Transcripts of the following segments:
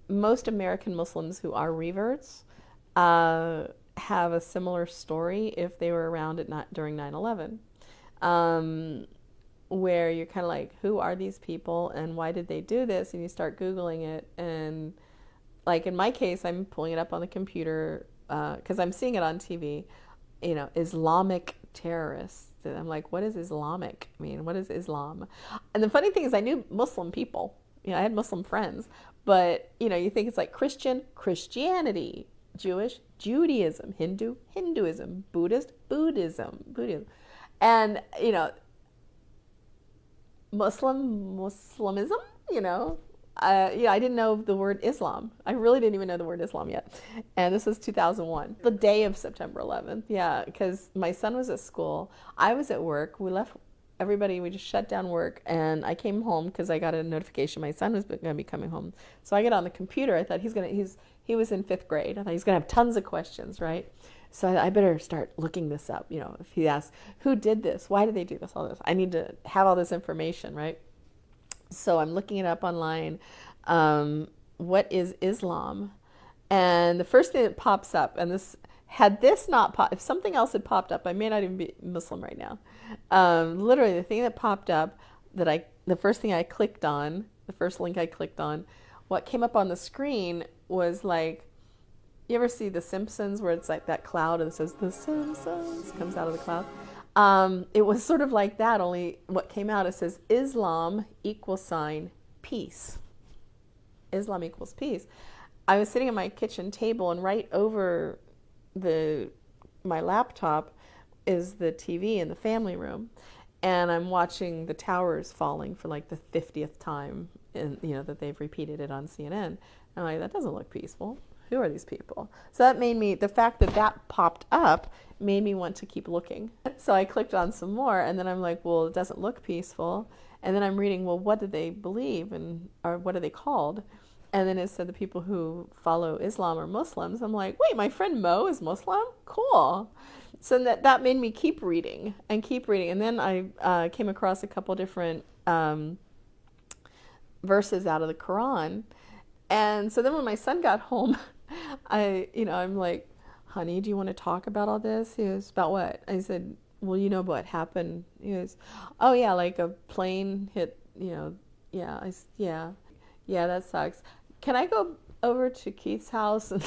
most American Muslims who are reverts have a similar story if they were around at not during 9/11, um, where you're kind of like, who are these people and why did they do this? And you start Googling it, and like in my case, I'm pulling it up on the computer because I'm seeing it on TV. Islamic terrorists. And I'm like, what is Islamic? I mean, what is Islam? And the funny thing is, I knew Muslim people. I had Muslim friends, but you think it's like Christian, Christianity, Jewish, Judaism, Hindu, Hinduism, Buddhist, Buddhism, and Muslimism. You know, I didn't know the word Islam. I really didn't even know the word Islam yet. And this was 2001, the day of September 11th. Yeah, because my son was at school. I was at work. We left everybody, we just shut down work. And I came home because I got a notification my son was going to be coming home. So I get on the computer. I thought he was in fifth grade. I thought he's going to have tons of questions, right? So I better start looking this up. If he asks, who did this? Why did they do this? All this. I need to have all this information, right? So I'm looking it up online. What is Islam? And the first thing that pops up, and this not if something else had popped up, I may not even be Muslim right now. Literally, the thing that popped up the first thing I clicked on, the first link I clicked on, what came up on the screen was like, you ever see The Simpsons where it's like that cloud and it says The Simpsons comes out of the cloud? It was sort of like that, only what came out, it says Islam = peace. Islam equals peace. I was sitting at my kitchen table, and right over my laptop is the TV in the family room, and I'm watching the towers falling for like the 50th time, and that they've repeated it on CNN. And I'm like, that doesn't look peaceful. Who are these people? So that made me, the fact that popped up made me want to keep looking. So I clicked on some more, and then I'm like, well, it doesn't look peaceful. And then I'm reading, well, what do they believe, or what are they called? And then it said the people who follow Islam are Muslims. I'm like, wait, my friend Mo is Muslim? Cool. So that made me keep reading. And then I came across a couple different verses out of the Quran. And so then when my son got home, I'm like, honey, do you want to talk about all this? He goes, about what? I said, well, you know what happened. He goes, oh yeah, like a plane hit, yeah. Yeah, that sucks. Can I go over to Keith's house and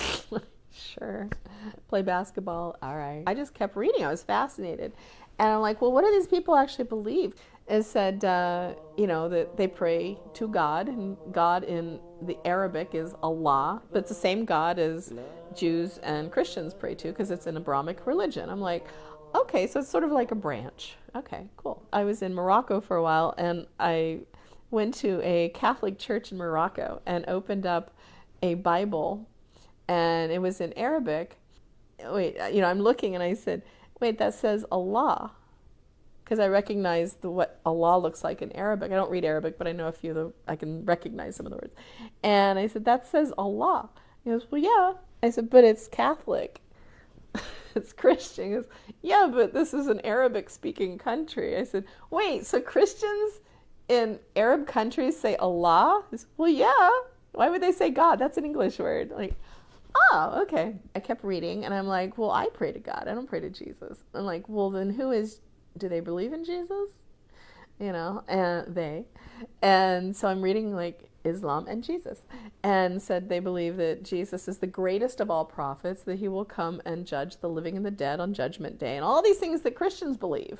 sure, play basketball? All right. I just kept reading. I was fascinated. And I'm like, well, what do these people actually believe? It said, that they pray to God, and God in the Arabic is Allah, but it's the same God as Jews and Christians pray to because it's an Abrahamic religion. I'm like, okay, so it's sort of like a branch. Okay, cool. I was in Morocco for a while, and I went to a Catholic church in Morocco and opened up a Bible, and it was in Arabic. Wait, I'm looking, and I said, wait, that says Allah. Because I recognize what Allah looks like in Arabic. I don't read Arabic, but I know I can recognize some of the words. And I said, that says Allah. He goes, well, yeah. I said, but it's Catholic. It's Christian. He goes, yeah, but this is an Arabic-speaking country. I said, wait, so Christians in Arab countries say Allah? He said, well, yeah. Why would they say God? That's an English word. Like, oh, okay. I kept reading, and I'm like, well, I pray to God. I don't pray to Jesus. I'm like, well, then do they believe in Jesus? And so I'm reading like Islam and Jesus, and said they believe that Jesus is the greatest of all prophets, that he will come and judge the living and the dead on Judgment Day, and all these things that Christians believe.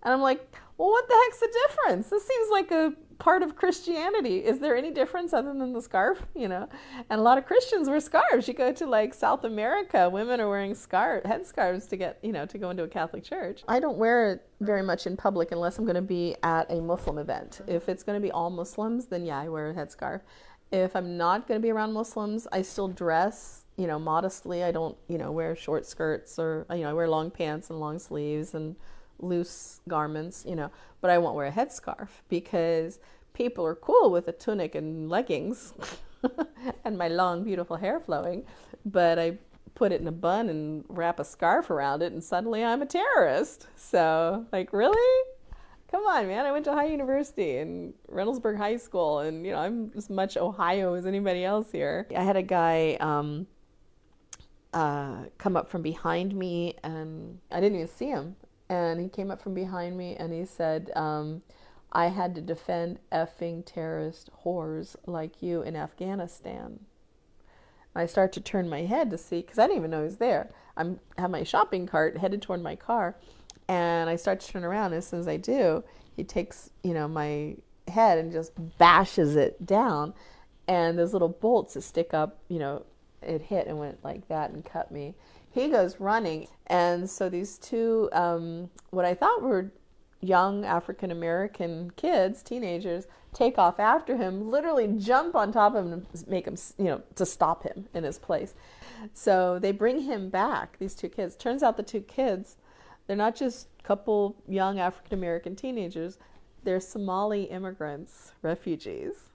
And I'm like, well, what the heck's the difference? This seems like a part of Christianity. Is there any difference other than the scarf? And a lot of Christians wear scarves. You go to like South America, women are wearing headscarves to get, to go into a Catholic church. I don't wear it very much in public unless I'm going to be at a Muslim event. If it's going to be all Muslims, then yeah, I wear a headscarf. If I'm not going to be around Muslims, I still dress, modestly. I don't, wear short skirts, or, I wear long pants and long sleeves and loose garments, but I won't wear a headscarf because people are cool with a tunic and leggings and my long, beautiful hair flowing, but I put it in a bun and wrap a scarf around it, and suddenly I'm a terrorist. So, like, really? Come on, man. I went to High University and Reynoldsburg High School, and I'm as much Ohio as anybody else here. I had a guy come up from behind me, and I didn't even see him. And he came up from behind me, and he said, I had to defend effing terrorist whores like you in Afghanistan. I start to turn my head to see, because I didn't even know he was there. I have my shopping cart headed toward my car, and I start to turn around. And as soon as I do, he takes, my head and just bashes it down. And those little bolts that stick up, it hit and went like that and cut me. He goes running. And so these two, what I thought were young African American kids, teenagers, take off after him, literally jump on top of him and make him, to stop him in his place. So they bring him back, these two kids. Turns out the two kids, they're not just a couple young African American teenagers, they're Somali immigrants, refugees,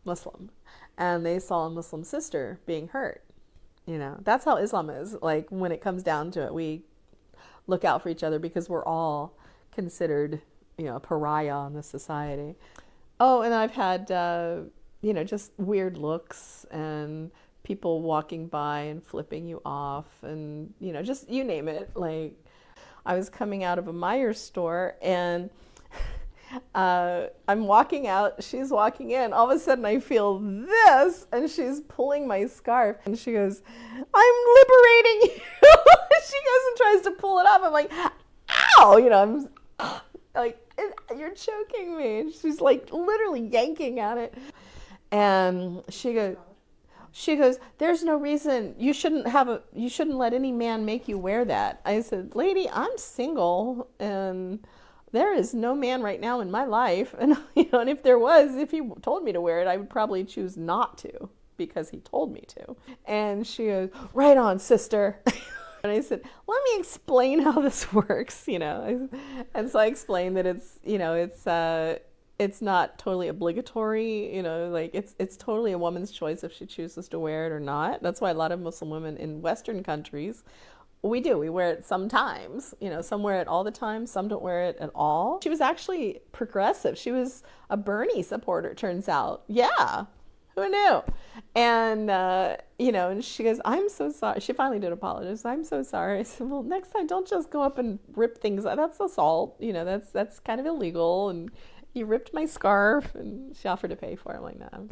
Muslim. And they saw a Muslim sister being hurt. That's how Islam is. Like, when it comes down to it, we look out for each other because we're all considered, a pariah in this society. Oh, and I've had, just weird looks and people walking by and flipping you off and, just you name it. Like, I was coming out of a Meijer store and I'm walking out, she's walking in. All of a sudden I feel this, and she's pulling my scarf and she goes, I'm liberating you. She goes and tries to pull it off. I'm like, ow, I'm like, you're choking me. And she's like literally yanking at it. And she goes, there's no reason you shouldn't let any man make you wear that. I said, lady, I'm single and there is no man right now in my life. And, and if there was, if he told me to wear it, I would probably choose not to because he told me to. And she goes, right on, sister. And I said, let me explain how this works, And so I explained that it's not totally obligatory, like it's totally a woman's choice if she chooses to wear it or not. That's why a lot of Muslim women in Western countries, we wear it sometimes, some wear it all the time, some don't wear it at all. She was actually progressive. She was a Bernie supporter, turns out. Yeah. Who knew? And, and she goes, I'm so sorry. She finally did apologize. I'm so sorry. I said, well, next time, don't just go up and rip things. That's assault. That's kind of illegal. And you ripped my scarf. And she offered to pay for it. I'm like, no.